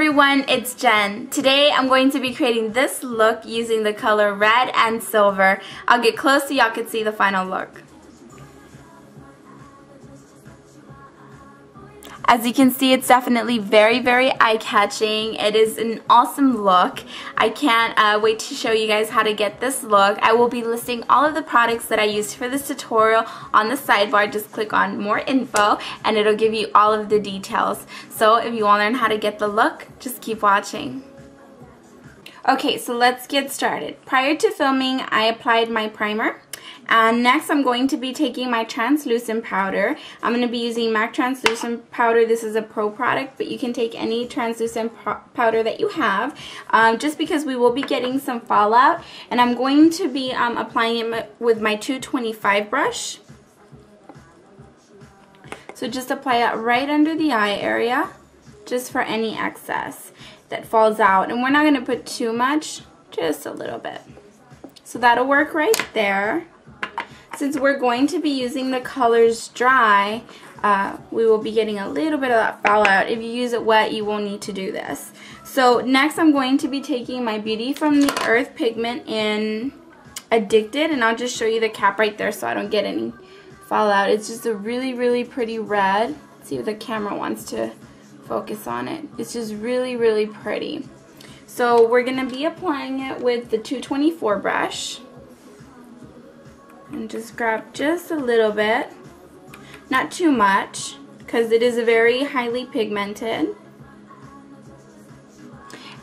everyone, it's Jen. Today I'm going to be creating this look using the color red and silver. I'll get close so y'all can see the final look. As you can see, it's definitely very eye-catching. It is an awesome look. I can't wait to show you guys how to get this look. I will be listing all of the products that I used for this tutorial on the sidebar. Just click on more info and it'll give you all of the details. So if you want to learn how to get the look, just keep watching. Okay, so let's get started. Prior to filming, I applied my primer. And next I'm going to be taking my translucent powder. I'm going to be using MAC translucent powder. This is a pro product, but you can take any translucent powder that you have, just because we will be getting some fallout. And I'm going to be applying it with my 225 brush. So just apply it right under the eye area, just for any excess that falls out. And we're not going to put too much, just a little bit. So that'll work right there. Since we're going to be using the colors dry, we will be getting a little bit of that fallout. If you use it wet, you won't need to do this. So next I'm going to be taking my Beauty from the Earth pigment in Addicted, and I'll just show you the cap right there so I don't get any fallout. It's just a really pretty red. Let's see if the camera wants to focus on it. It's just really pretty. So we're going to be applying it with the 224 brush. And just grab just a little bit, not too much, because it is very highly pigmented.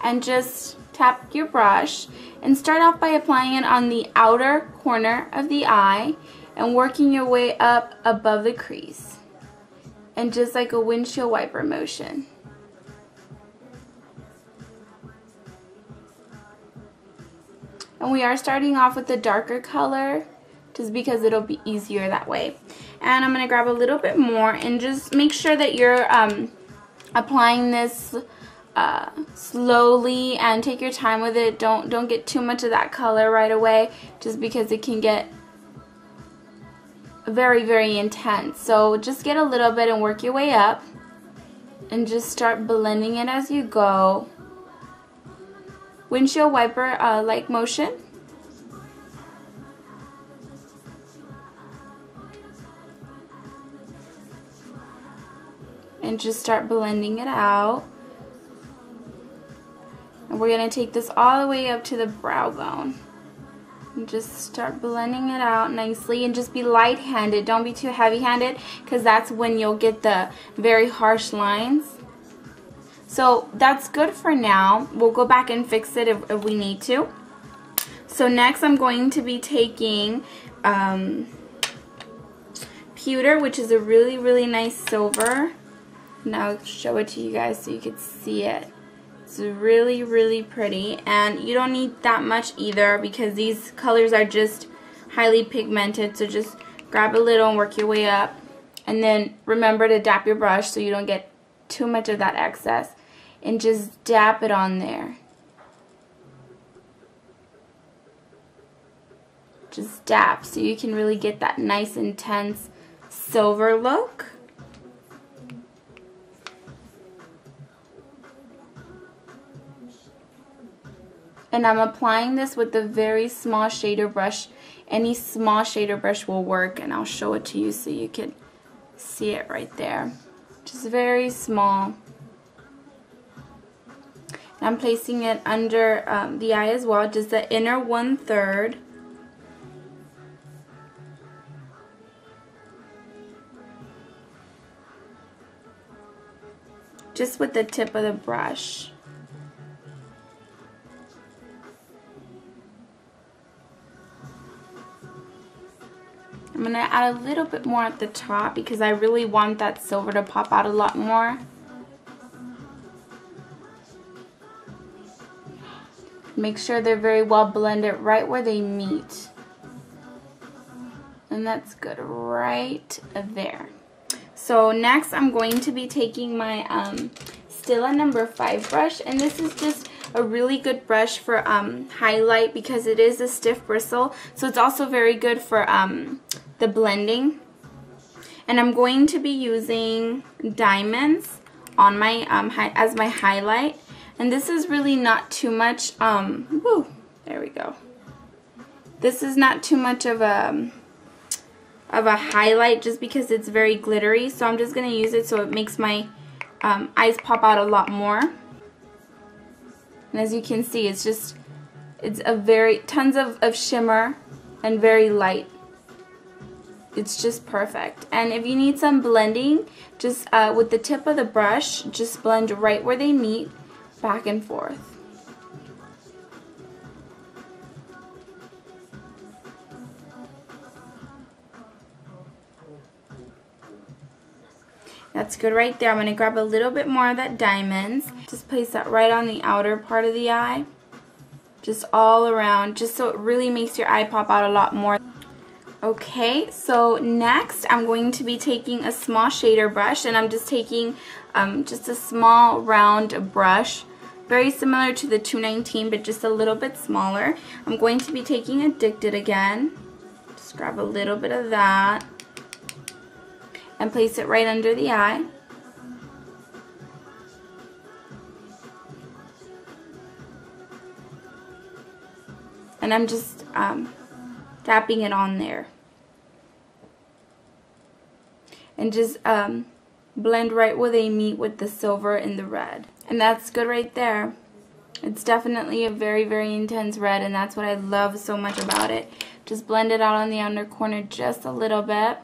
And just tap your brush and start off by applying it on the outer corner of the eye and working your way up above the crease. And just like a windshield wiper motion. And we are starting off with the darker color, just because it'll be easier that way. And I'm going to grab a little bit more and just make sure that you're applying this slowly and take your time with it. Don't get too much of that color right away, just because it can get very intense. So just get a little bit and work your way up and just start blending it as you go. Windshield wiper like motion. And just start blending it out. And we're going to take this all the way up to the brow bone. And just start blending it out nicely, and just be light-handed. Don't be too heavy-handed, because that's when you'll get the very harsh lines. So that's good for now. We'll go back and fix it if we need to. So next I'm going to be taking Pewter, which is a really nice silver. And I'll show it to you guys so you can see it. It's really pretty, and you don't need that much either, because these colors are just highly pigmented. So just grab a little and work your way up, and then remember to dap your brush so you don't get too much of that excess, and just dap it on there. Just dap so you can really get that nice intense silver look. And I'm applying this with a very small shader brush. Any small shader brush will work, and I'll show it to you so you can see it right there. Just very small. And I'm placing it under the eye as well, just the inner 1/3. Just with the tip of the brush. I'm going to add a little bit more at the top, because I really want that silver to pop out a lot more. Make sure they're very well blended right where they meet. And that's good right there. So next I'm going to be taking my Stila number 5 brush, and this is just a really good brush for highlight, because it is a stiff bristle. So it's also very good for the blending. And I'm going to be using diamonds on my as my highlight. And this is really not too much, there we go. This is not too much of a highlight just because it's very glittery. So I'm just going to use it so it makes my eyes pop out a lot more. And as you can see, it's a tons of shimmer and very light. It's just perfect. And if you need some blending, just with the tip of the brush, just blend right where they meet, back and forth. That's good right there. I'm going to grab a little bit more of that diamonds. Just place that right on the outer part of the eye. Just all around, just so it really makes your eye pop out a lot more. Okay, so next I'm going to be taking a small shader brush, and I'm just taking just a small round brush, very similar to the 219 but just a little bit smaller. I'm going to be taking Addicted again. Just grab a little bit of that and place it right under the eye. And I'm just tapping it on there. And just blend right where they meet with the silver and the red. And that's good right there. It's definitely a very, very intense red, and that's what I love so much about it. Just blend it out on the outer corner just a little bit.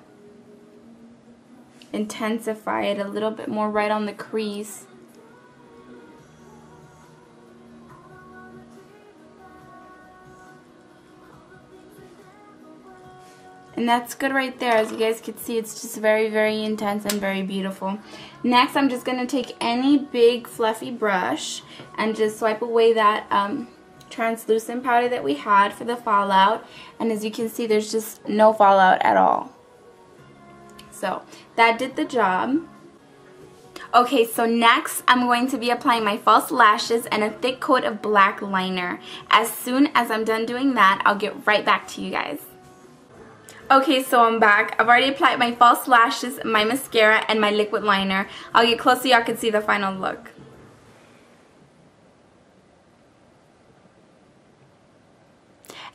Intensify it a little bit more right on the crease. And that's good right there. As you guys can see, it's just very, very intense and very beautiful. Next, I'm just going to take any big fluffy brush and just swipe away that translucent powder that we had for the fallout. And as you can see, there's just no fallout at all. So that did the job. Okay, so next I'm going to be applying my false lashes and a thick coat of black liner. As soon as I'm done doing that, I'll get right back to you guys. Okay, so I'm back. I've already applied my false lashes, my mascara, and my liquid liner. I'll get close so y'all can see the final look.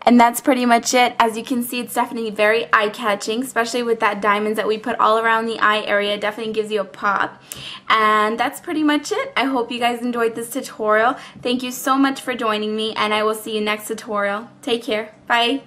And that's pretty much it. As you can see, it's definitely very eye-catching, especially with that diamonds that we put all around the eye area. It definitely gives you a pop. And that's pretty much it. I hope you guys enjoyed this tutorial. Thank you so much for joining me, and I will see you next tutorial. Take care. Bye.